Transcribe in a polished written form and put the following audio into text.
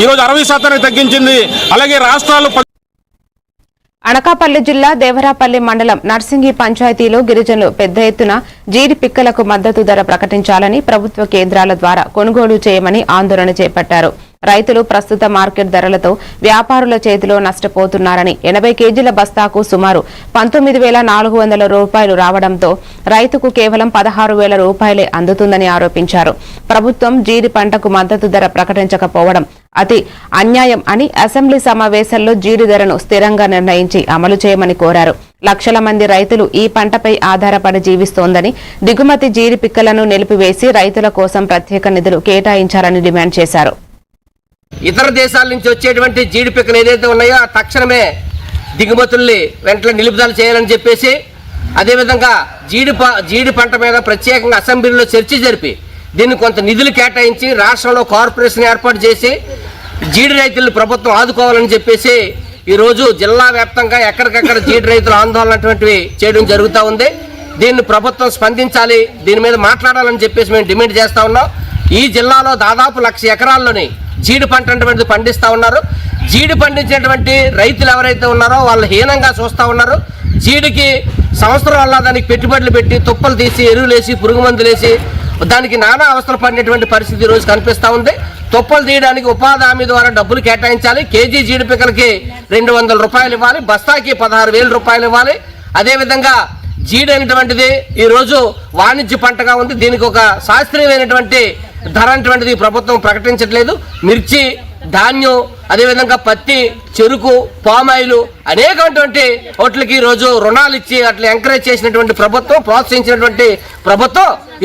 ఈరోజు 60% తగ్గించింది. అలాగే రాష్ట్రాలు అనకాపల్లి జిల్లా దేవరాపల్లి మండలం నర్సింగి పంచాయతీలో గిరిజనులు పెద్ద ఎత్తున జీడి పిక్కలకు మద్దతు ధర ప్రకటించాలని ప్రభుత్వ కేంద్రాల ద్వారా కొనుగోలు చేయమని ఆందోళన చేపట్టారు. రైతులు ప్రస్తుత మార్కెట్ ధరలతో వ్యాపారుల చేతిలో నష్టపోతున్నారని 80 కేజీల బస్తాకు సుమారు 19,400 రూపాయలు రావడంతో రైతుకు కేవలం 16,000 రూపాయలే అందుతుందని ఆరోపించారు. ప్రభుత్వం జీడి పంటకు మద్దతు ధర ప్రకటించకపోవడం అతి అన్యాయం అని అసెంబ్లీ సమావేశంలో జీడి ధరను స్థిరంగా నిర్ణయించి అమలు చేయమని కోరారు. లక్షల మంది రైతులు ఈ పంటపై ఆధారపడి జీవిస్తోందని, దిగుమతి జీడి పిక్కలను నిలిపివేసి రైతుల కోసం ప్రత్యేక నిధులు కేటాయించాలని డిమాండ్ చేశారు. ఇతర దేశాల నుంచి వచ్చేటువంటి జీడి పిక్కలు ఏదైతే ఉన్నాయో తక్షణమే దిగుమతుల్ని వెంటనే నిలుపుదల చేయాలని చెప్పేసి, అదేవిధంగా జీడి పంట మీద ప్రత్యేకంగా అసెంబ్లీలో చర్చ జరిపి దీన్ని కొంత నిధులు కేటాయించి రాష్ట్రంలో కార్పొరేషన్ ఏర్పాటు చేసి జీడి రైతులను ప్రభుత్వం ఆదుకోవాలని చెప్పేసి ఈరోజు జిల్లా వ్యాప్తంగా ఎక్కడికక్కడ జీడి రైతులు ఆందోళన అటువంటివి చేయడం జరుగుతూ ఉంది. దీన్ని ప్రభుత్వం స్పందించాలి, దీని మీద మాట్లాడాలని చెప్పేసి మేము డిమాండ్ చేస్తూ ఉన్నాం. ఈ జిల్లాలో దాదాపు 1,00,000 ఎకరాల్లోని జీడి పంట అటువంటిది పండిస్తూ ఉన్నారు. జీడి పండించేటువంటి రైతులు ఎవరైతే ఉన్నారో వాళ్ళు హీనంగా చూస్తూ ఉన్నారు. జీడికి సంవత్సరం వల్ల దానికి పెట్టుబడులు పెట్టి తుప్పలు తీసి ఎరువులేసి పురుగు మందులేసి దానికి నానా అవసరం పడినటువంటి పరిస్థితి ఈరోజు కనిపిస్తూ ఉంది. తుప్పలు తీయడానికి ఉపాధి హామీ ద్వారా డబ్బులు కేటాయించాలి. కేజీ జీడి పిక్కలకి 200 రూపాయలు ఇవ్వాలి, బస్తాకి 16,000 రూపాయలు ఇవ్వాలి. అదేవిధంగా జీడి అనేటువంటిది ఈరోజు వాణిజ్య పంటగా ఉంది. దీనికి ఒక శాస్త్రీయమైనటువంటి ధర అటువంటిది ప్రభుత్వం ప్రకటించట్లేదు. మిర్చి, ధాన్యం, అదేవిధంగా పత్తి, చెరుకు, పామాయిలు అనేకటువంటి వాటికి ఈరోజు రుణాలు ఇచ్చి అట్లా ఎంకరేజ్ చేసినటువంటి ప్రభుత్వం, ప్రోత్సహించినటువంటి ప్రభుత్వం